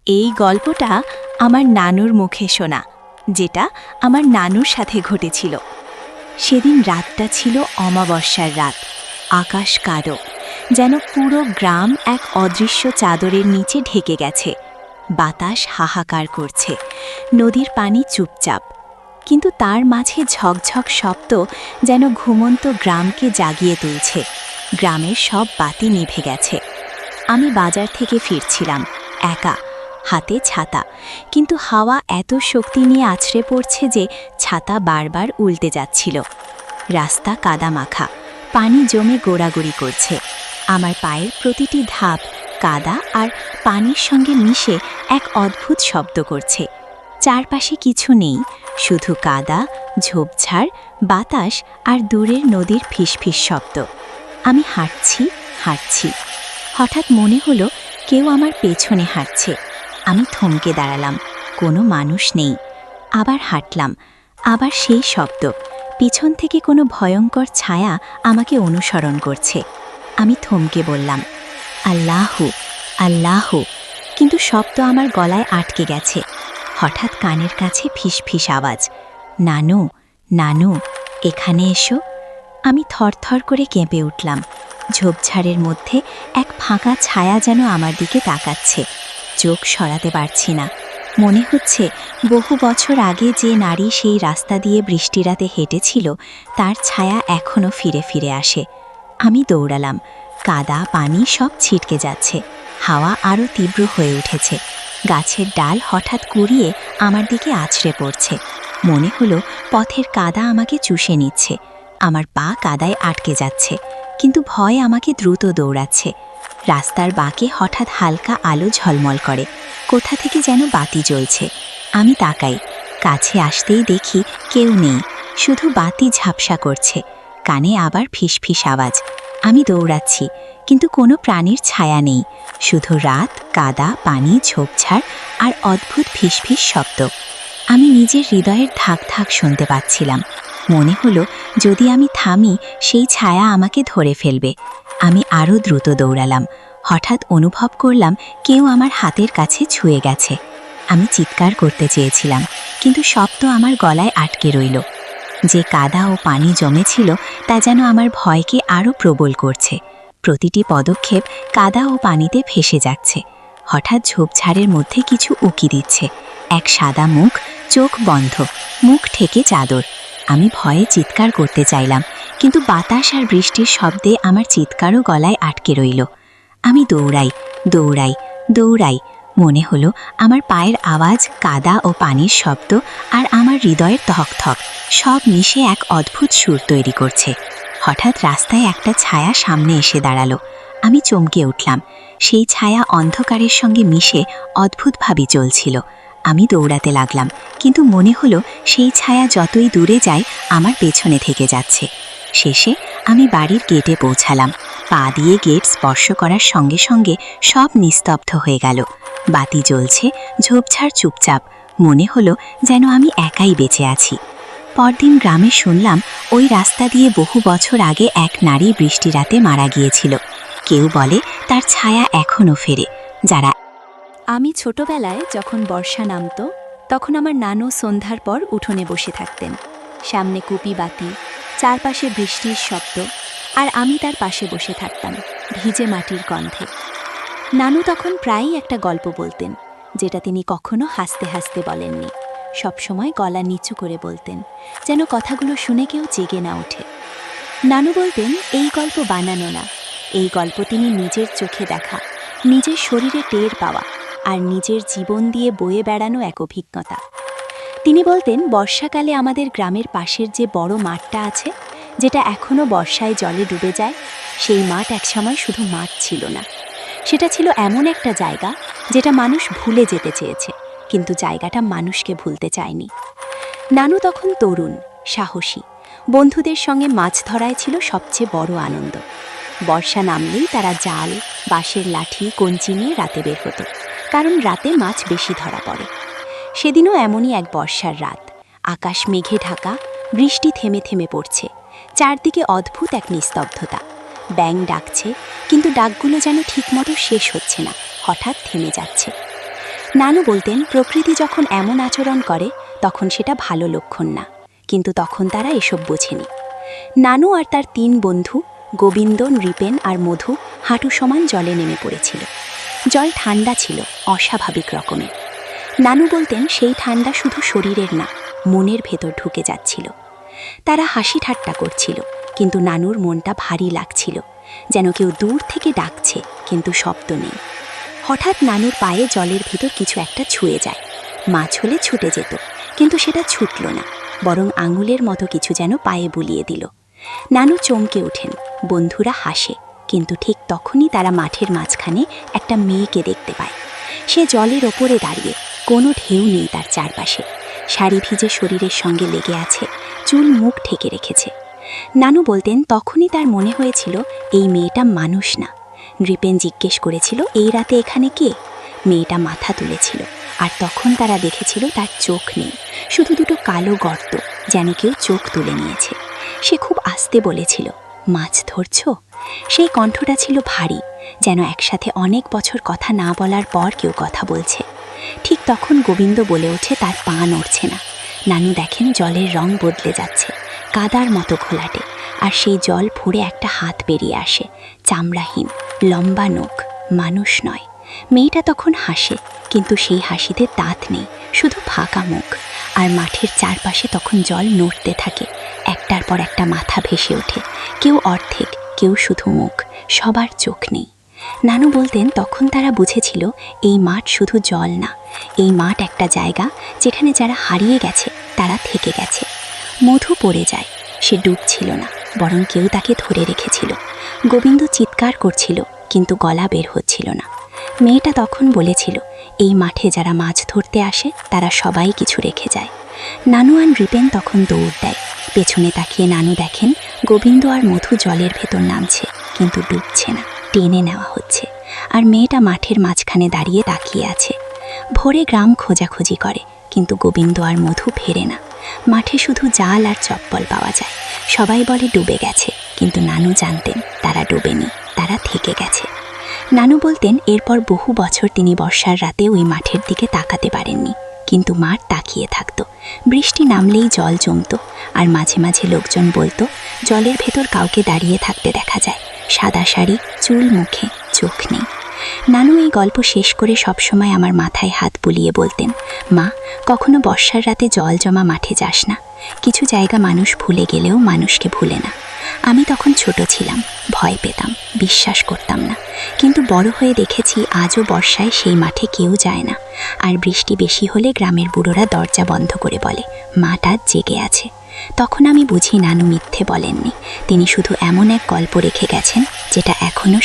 এই গল্পটা আমার নানুর মুখে শোনা, যেটা আমার নানুর সাথে ঘটেছিল। সেদিন রাতটা ছিল অমাবস্যার রাত। আকাশ কালো, যেন পুরো গ্রাম এক অদৃশ্য চাদরের নিচে ঢেকে গেছে। বাতাস হাহাকার করছে, নদীর পানি চুপচাপ, কিন্তু তার মাঝে ঝকঝক শব্দ যেন ঘুমন্ত গ্রামকে জাগিয়ে তুলছে। গ্রামের সব বাতি নিভে গেছে। আমি বাজার থেকে ফিরছিলাম, একা, হাতে ছাতা, কিন্তু হাওয়া এত শক্তি নিয়ে আছড়ে পড়ছে যে ছাতা বারবার উল্টে যাচ্ছিল। রাস্তা কাদামাখা, পানি জমে গোড়াগড়ি করছে। আমার পায়ের প্রতিটি ধাপ কাদা আর পানির সঙ্গে মিশে এক অদ্ভুত শব্দ করছে। চারপাশে কিছু নেই, শুধু কাদা, ঝোপঝাড়, বাতাস আর দূরের নদীর ফিসফিস শব্দ। আমি হাঁটছি। হঠাৎ মনে হলো কেউ আমার পেছনে হাঁটছে। আমি থমকে দাঁড়ালাম, কোনো মানুষ নেই। আবার হাঁটলাম, আবার সেই শব্দ। পিছন থেকে কোনো ভয়ঙ্কর ছায়া আমাকে অনুসরণ করছে। আমি থমকে বললাম, আল্লাহু, আল্লাহু, কিন্তু শব্দ আমার গলায় আটকে গেছে। হঠাৎ কানের কাছে ফিসফিস আওয়াজ, নানু, নানু, এখানে এসো। আমি থরথর করে কেঁপে উঠলাম। ঝোপঝাড়ের মধ্যে এক ফাঁকা ছায়া যেন আমার দিকে তাকাচ্ছে। চোখ সরাতে পারছি না। মনে হচ্ছে বহু বছর আগে যে নারী সেই রাস্তা দিয়ে বৃষ্টিরাতে হেঁটেছিল, তার ছায়া এখনও ফিরে ফিরে আসে। আমি দৌড়ালাম, কাদা পানি সব ছিটকে যাচ্ছে। হাওয়া আরও তীব্র হয়ে উঠেছে। গাছের ডাল হঠাৎ কুড়িয়ে আমার দিকে আছড়ে পড়ছে। মনে হলো পথের কাদা আমাকে চুষে নিচ্ছে। আমার পা কাদায় আটকে যাচ্ছে, কিন্তু ভয় আমাকে দ্রুত দৌড়াচ্ছে। রাস্তার বাঁকে হঠাৎ হালকা আলো ঝলমল করে, কোথা থেকে যেন বাতি জ্বলছে। আমি তাকাই, কাছে আসতেই দেখি কেউ নেই, শুধু বাতি ঝাপসা করছে। কানে আবার ফিসফিস আওয়াজ। আমি দৌড়াচ্ছি, কিন্তু কোনো প্রাণীর ছায়া নেই, শুধু রাত, কাদা, পানি, ঝোপঝাড় আর অদ্ভুত ফিসফিস শব্দ। আমি নিজের হৃদয়ের ধাক ধাক শুনতে পাচ্ছিলাম। মনে হলো যদি আমি থামি, সেই ছায়া আমাকে ধরে ফেলবে। আমি আরও দ্রুত দৌড়ালাম। হঠাৎ অনুভব করলাম কেউ আমার হাতের কাছে ছুঁয়ে গেছে। আমি চিৎকার করতে চেয়েছিলাম, কিন্তু শব্দ আমার গলায় আটকে রইল। যে কাদা ও পানি জমেছিল তা যেন আমার ভয়কে আরও প্রবল করছে। প্রতিটি পদক্ষেপ কাদা ও পানিতে ভেসে যাচ্ছে। হঠাৎ ঝোপঝাড়ের মধ্যে কিছু উকি দিচ্ছে। এক সাদা মুখ, চোখ বন্ধ, মুখ ঠেকে চাদর। আমি ভয়ে চিৎকার করতে চাইলাম, কিন্তু বাতাস আর বৃষ্টির শব্দে আমার চিৎকারও গলায় আটকে রইল। আমি দৌড়াই। মনে হলো আমার পায়ের আওয়াজ, কাদা ও পানির শব্দ আর আমার হৃদয়ের ধকধক সব মিশে এক অদ্ভুত সুর তৈরি করছে। হঠাৎ রাস্তায় একটা ছায়া সামনে এসে দাঁড়ালো। আমি চমকে উঠলাম। সেই ছায়া অন্ধকারের সঙ্গে মিশে অদ্ভুতভাবে চলছিল। আমি দৌড়াতে লাগলাম, কিন্তু মনে হলো সেই ছায়া যতই দূরে যায় আমার পেছনে থেকে যাচ্ছে। শেষে আমি বাড়ির গেটে পৌঁছালাম। পা দিয়ে গেট স্পর্শ করার সঙ্গে সঙ্গে সব নিস্তব্ধ হয়ে গেল। বাতি জ্বলছে, ঝোপঝাড় চুপচাপ। মনে হলো যেন আমি একাই বেঁচে আছি। পরদিন গ্রামে শুনলাম ওই রাস্তা দিয়ে বহু বছর আগে এক নারী বৃষ্টিরাতে মারা গিয়েছিল। কেউ বলে তার ছায়া এখনও ফেরে। যারা আমি ছোটবেলায় যখন বর্ষা নামত, তখন আমার নানু সন্ধ্যার পর উঠোনে বসে থাকতেন। সামনে কুপি বাতি, চারপাশে বৃষ্টির শব্দ, আর আমি তার পাশে বসে থাকতাম ভিজে মাটির গন্ধে। নানু তখন প্রায়ই একটা গল্প বলতেন, যেটা তিনি কখনো হাসতে হাসতে বলেননি। সবসময় গলা নিচু করে বলতেন, যেন কথাগুলো শুনে কেউ জেগে না ওঠে। নানু বলতেন এই গল্প বানানো না, এই গল্প তিনি নিজের চোখে দেখা, নিজের শরীরে টের পাওয়া আর নিজের জীবন দিয়ে বয়ে বেড়ানো এক অভিজ্ঞতা। তিনি বলতেন বর্ষাকালে আমাদের গ্রামের পাশের যে বড় মাঠটা আছে, যেটা এখনও বর্ষায় জলে ডুবে যায়, সেই মাঠ একসময় শুধু মাঠ ছিল না, সেটা ছিল এমন একটা জায়গা যেটা মানুষ ভুলে যেতে চেয়েছে, কিন্তু জায়গাটা মানুষকে ভুলতে চায়নি। নানু তখন তরুণ, সাহসী। বন্ধুদের সঙ্গে মাছ ধরায় ছিল সবচেয়ে বড় আনন্দ। বর্ষা নামলেই তারা জাল, বাঁশের লাঠি, কঞ্চি নিয়ে রাতে বের হতো, কারণ রাতে মাছ বেশি ধরা পড়ে। সেদিনও এমনই এক বর্ষার রাত। আকাশ মেঘে ঢাকা, বৃষ্টি থেমে থেমে পড়ছে। চারদিকে অদ্ভুত এক নিস্তব্ধতা। ব্যাঙ ডাকছে, কিন্তু ডাকগুলো যেন ঠিকমতো শেষ হচ্ছে না, হঠাৎ থেমে যাচ্ছে। নানু বলতেন প্রকৃতি যখন এমন আচরণ করে তখন সেটা ভালো লক্ষণ না, কিন্তু তখন তারা এসব বোঝেনি। নানু আর তার 3 বন্ধু গোবিন্দ, নৃপেন আর মধু হাঁটু সমান জলে নেমে পড়েছিল। জল ঠান্ডা ছিল, অস্বাভাবিক রকমের। নানু বলতেন সেই ঠান্ডা শুধু শরীরের না, মনের ভেতর ঢুকে যাচ্ছিল। তারা হাসি ঠাট্টা করছিল, কিন্তু নানুর মনটা ভারী লাগছিল, যেন কেউ দূর থেকে ডাকছে কিন্তু শব্দ নেই। হঠাৎ নানুর পায়ে জলের ভেতর কিছু একটা ছুঁয়ে যায়। মাছ হলে ছুটে যেত, কিন্তু সেটা ছুটল না, বরং আঙুলের মতো কিছু যেন পায়ে বুলিয়ে দিল। নানু চমকে ওঠেন, বন্ধুরা হাসে, কিন্তু ঠিক তখনই তারা মাঠের মাঝখানে একটা মেয়েকে দেখতে পায়। সে জলের ওপরে দাঁড়িয়ে, কোনো ঢেউ নেই তার চারপাশে, শাড়ি ভিজে শরীরের সঙ্গে লেগে আছে, চুল মুখ ঢেকে রেখেছে। নানু বলতেন তখনই তার মনে হয়েছিল এই মেয়েটা মানুষ না। নৃপেন জিজ্ঞেস করেছিল এই রাতে এখানে কে? মেয়েটা মাথা তুলেছিল, আর তখন তারা দেখেছিল তার চোখ নেই, শুধু দুটো কালো গর্ত, যেন কেউ চোখ তুলে নিয়েছে। সে খুব আস্তে বলেছিল, মাছ ধরছ? সেই কণ্ঠটা ছিল ভারী, যেন একসাথে অনেক বছর কথা না বলার পর কেউ কথা বলছে। ঠিক তখন গোবিন্দ বলে ওঠে তার পা নড়ছে না। নানু দেখেন জলের রং বদলে যাচ্ছে, কাদার মতো ঘোলাটে, আর সেই জল ফুঁড়ে একটা হাত বেরিয়ে আসে, চামড়াহীন, লম্বা নখ, মানুষ নয়। মেয়েটা তখন হাসে, কিন্তু সেই হাসিতে দাঁত নেই, শুধু ফাঁকা মুখ। আর মাঠের চারপাশে তখন জল নড়তে থাকে, একটার পর একটা মাথা ভেসে ওঠে, কেউ অর্ধেক, কেউ শুধু মুখ, সবার চোখ নেই। নানু বলতেন তখন তারা বুঝেছিল এই মাঠ শুধু জল না, এই মাঠ একটা জায়গা যেখানে যারা হারিয়ে গেছে তারা থেকে গেছে। মধু পড়ে যায়, সে ডুবছিল না, বরং কেউ তাকে ধরে রেখেছিল। গোবিন্দ চিৎকার করছিল, কিন্তু গলা বের হচ্ছিল না। মেয়েটা তখন বলেছিল এই মাঠে যারা মাছ ধরতে আসে তারা সবাই কিছু রেখে যায়। নানু আর নৃপেন তখন দৌড় দেয়। পেছনে তাকিয়ে নানু দেখেন গোবিন্দ আর মধু জলের ভেতর নামছে, কিন্তু ডুবছে না, টেনে নেওয়া হচ্ছে। আর মেয়েটা মাঠের মাঝখানে দাঁড়িয়ে তাকিয়ে আছে। ভোরে গ্রাম খোঁজাখুঁজি করে, কিন্তু গোবিন্দ আর মধু ফেরে না। মাঠে শুধু জাল আর চপ্পল পাওয়া যায়। সবাই বলে ডুবে গেছে, কিন্তু নানু জানতেন তারা ডুবেনি, তারা থেকে গেছে। নানু বলতেন এরপর বহু বছর তিনি বর্ষার রাতে ওই মাঠের দিকে তাকাতে পারেননি, কিন্তু মাঠ তাকিয়ে থাকত। বৃষ্টি নামলেই জল জমত, আর মাঝে মাঝে লোকজন বলতো জলের ভেতর কাউকে দাঁড়িয়ে থাকতে দেখা যায়, সাদা শাড়ি, চুল মুখে, চোখ নেই। নানু এই গল্প শেষ করে সবসময় আমার মাথায় হাত বুলিয়ে বলতেন, মা, কখনো বর্ষার রাতে জল জমা মাঠে যাস না। কিছু জায়গা মানুষ ভুলে গেলেও মানুষকে ভুলে না। আমি তখন ছোট ছিলাম, ভয় পেতাম, বিশ্বাস করতাম না, কিন্তু বড় হয়ে দেখেছি আজও বর্ষায় সেই মাঠে কেউ যায় না। আর বৃষ্টি বেশি হলে গ্রামের বুড়োরা দরজা বন্ধ করে বলে মাঠ আজ জেগে আছে। তখন আমি বুঝি নানু মিথ্যে বলেননি, তিনি শুধু এমন এক গল্প রেখে গেছেন যেটা এখনো